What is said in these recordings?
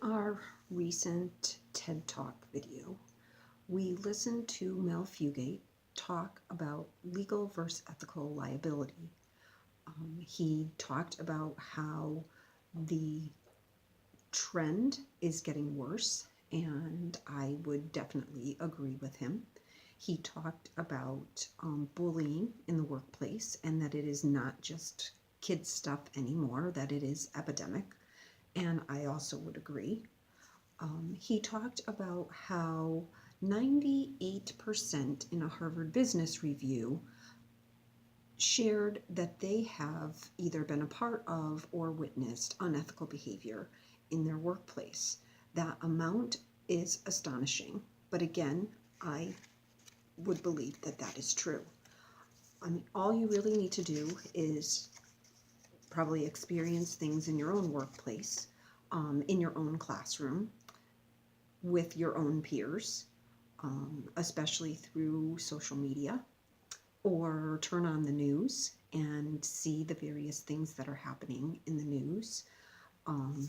our recent TED Talk video, we listened to Mel Fugate talk about legal versus ethical liability. He talked about how the trend is getting worse, and I would definitely agree with him. He talked about bullying in the workplace and that it is not just kids' stuff anymore, that it is epidemic, and I also would agree. He talked about how 98% in a Harvard Business Review shared that they have either been a part of or witnessed unethical behavior in their workplace. That amount is astonishing, but again, I would believe that that is true. All you really need to do is probably experience things in your own workplace, in your own classroom, with your own peers, especially through social media, or turn on the news and see the various things that are happening in the news. Um,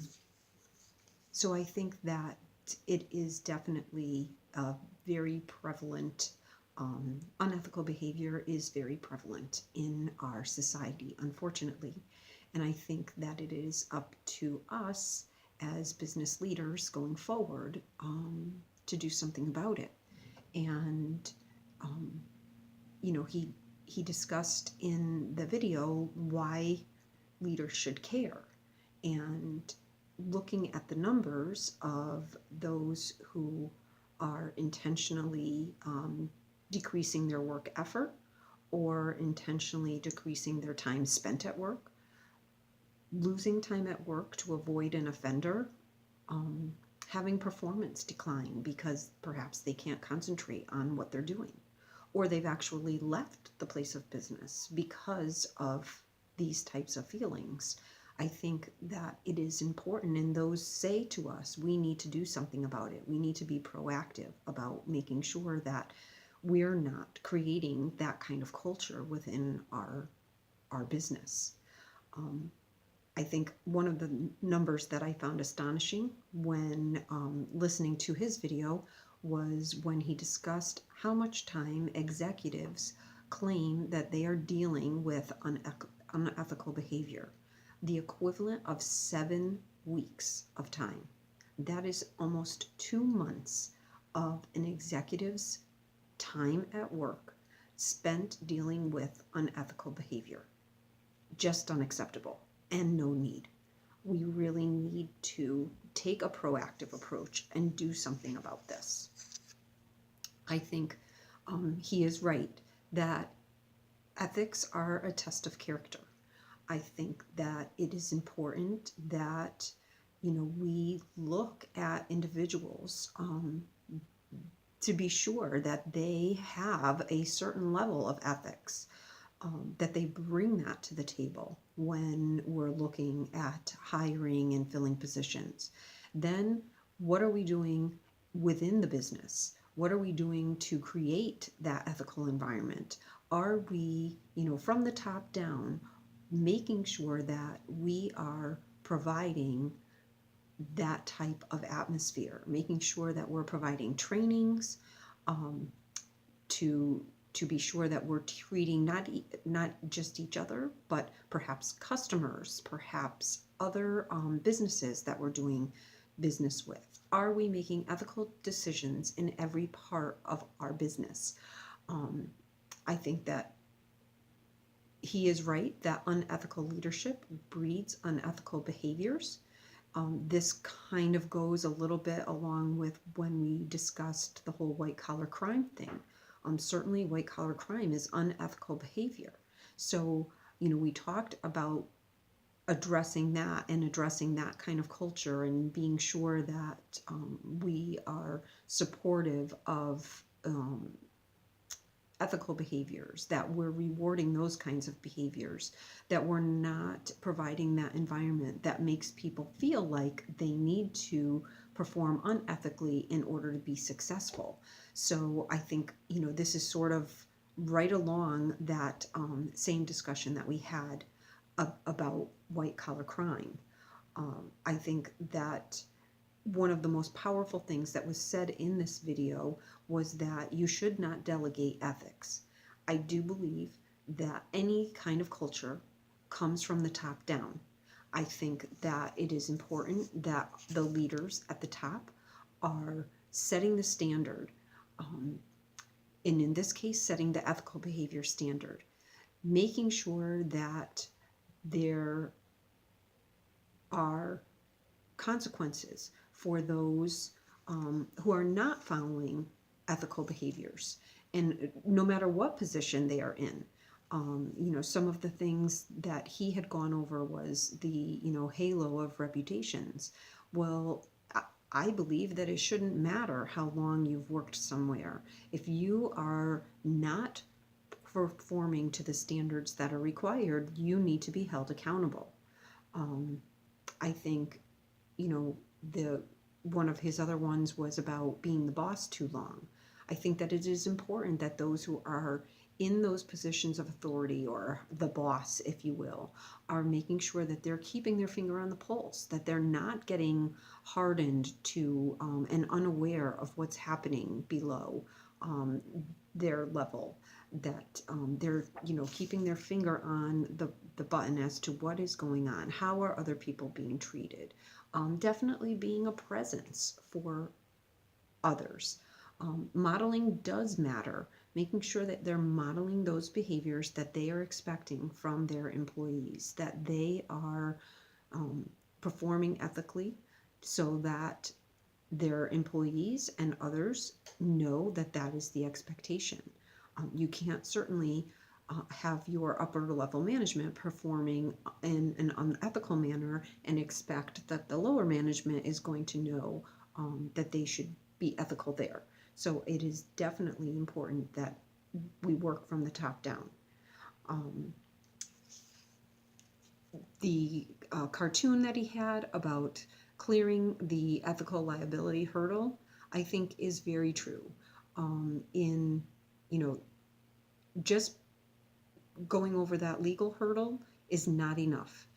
so I think that it is definitely a very prevalent, unethical behavior is very prevalent in our society, unfortunately. And I think that it is up to us as business leaders going forward to do something about it. And um, he discussed in the video why leaders should care, and looking at the numbers of those who are intentionally decreasing their work effort or intentionally decreasing their time spent at work, losing time at work to avoid an offender, having performance decline because perhaps they can't concentrate on what they're doing, or they've actually left the place of business because of these types of feelings. I think that it is important, and those say to us, we need to do something about it. We need to be proactive about making sure that we're not creating that kind of culture within our business. I think one of the numbers that I found astonishing when listening to his video was when he discussed how much time executives claim that they are dealing with unethical behavior. The equivalent of 7 weeks of time. That is almost 2 months of an executive's time at work spent dealing with unethical behavior. Just unacceptable and no need. We really need to take a proactive approach and do something about this. I think he is right that ethics are a test of character. I think that it is important that we look at individuals to be sure that they have a certain level of ethics, that they bring that to the table when we're looking at hiring and filling positions. Then what are we doing within the business? What are we doing to create that ethical environment? Are we, from the top down, making sure that we are providing that type of atmosphere, making sure that we're providing trainings to be sure that we're treating not just each other, but perhaps customers, perhaps other businesses that we're doing business with. Are we making ethical decisions in every part of our business? I think that he is right that unethical leadership breeds unethical behaviors. This kind of goes a little bit along with when we discussed the whole white-collar crime thing. Certainly white-collar crime is unethical behavior. So, we talked about addressing that and addressing that kind of culture and being sure that we are supportive of ethical behaviors, that we're rewarding those kinds of behaviors, that we're not providing that environment that makes people feel like they need to perform unethically in order to be successful. So I think, this is sort of right along that same discussion that we had about white collar crime. I think that one of the most powerful things that was said in this video was that you should not delegate ethics. I do believe that any kind of culture comes from the top down. I think that it is important that the leaders at the top are setting the standard, and in this case, setting the ethical behavior standard, making sure that there are consequences for those who are not following ethical behaviors, and no matter what position they are in. Some of the things that he had gone over was the, halo of reputations. Well, I believe that it shouldn't matter how long you've worked somewhere. If you are not performing to the standards that are required, you need to be held accountable. I think, the one of his other ones was about being the boss too long. I think that it is important that those who are in those positions of authority, or the boss, if you will, are making sure that they're keeping their finger on the pulse, that they're not getting hardened to and unaware of what's happening below their level, that they're keeping their finger on the button as to what is going on, how are other people being treated, definitely being a presence for others. Modeling does matter, making sure that they're modeling those behaviors that they are expecting from their employees, that they are performing ethically, so that their employees and others know that that is the expectation. You can't certainly have your upper level management performing in an unethical manner and expect that the lower management is going to know that they should be ethical there. So it is definitely important that we work from the top down. The cartoon that he had about clearing the ethical liability hurdle, I think, is very true. Just going over that legal hurdle is not enough.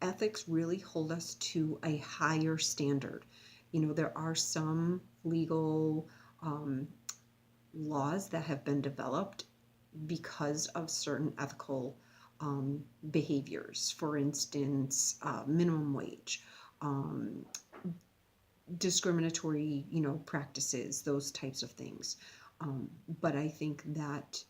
Ethics really hold us to a higher standard. There are some legal laws that have been developed because of certain ethical behaviors. For instance, minimum wage, discriminatory, practices, those types of things. But I think that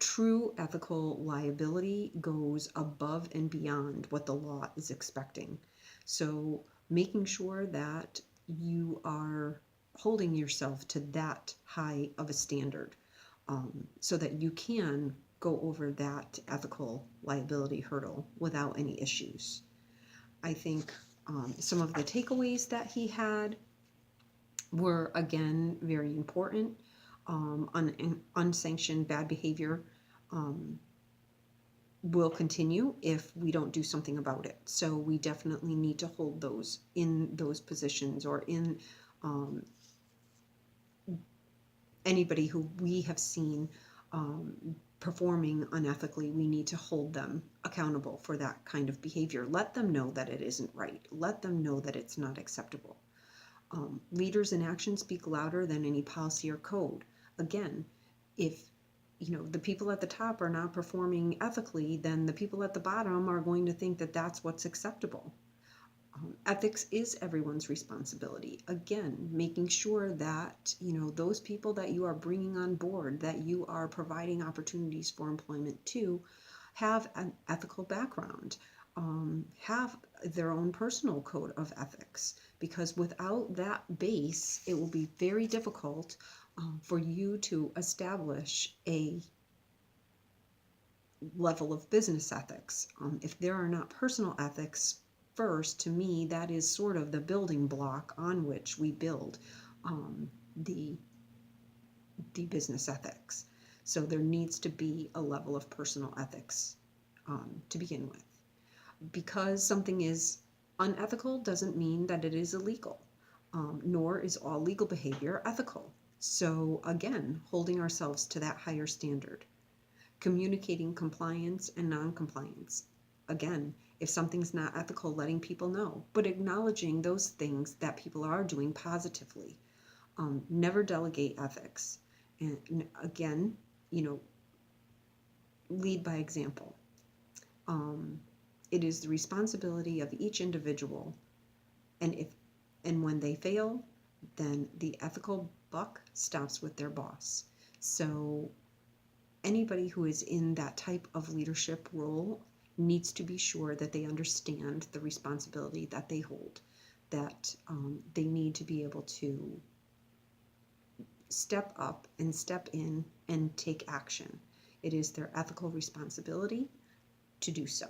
true ethical liability goes above and beyond what the law is expecting. So making sure that you are holding yourself to that high of a standard, so that you can go over that ethical liability hurdle without any issues. I think some of the takeaways that he had were, again, very important. Unsanctioned bad behavior will continue if we don't do something about it. So we definitely need to hold those in those positions, or in anybody who we have seen performing unethically. We need to hold them accountable for that kind of behavior. Let them know that it isn't right. Let them know that it's not acceptable. Leaders in action speak louder than any policy or code. Again, if the people at the top are not performing ethically, then the people at the bottom are going to think that that's what's acceptable. Ethics is everyone's responsibility. Again, making sure that those people that you are bringing on board, that you are providing opportunities for employment to, have an ethical background, have their own personal code of ethics, because without that base, it will be very difficult for you to establish a level of business ethics. If there are not personal ethics first, to me, that is sort of the building block on which we build the business ethics. So there needs to be a level of personal ethics to begin with. Because something is unethical doesn't mean that it is illegal, nor is all legal behavior ethical. So again, holding ourselves to that higher standard. Communicating compliance and non-compliance. Again, If something's not ethical, letting people know, but acknowledging those things that people are doing positively. Never delegate ethics. And again, lead by example. It is the responsibility of each individual, and when they fail, then the ethical buck stops with their boss. So anybody who is in that type of leadership role needs to be sure that they understand the responsibility that they hold, that they need to be able to step up and step in and take action. It is their ethical responsibility to do so.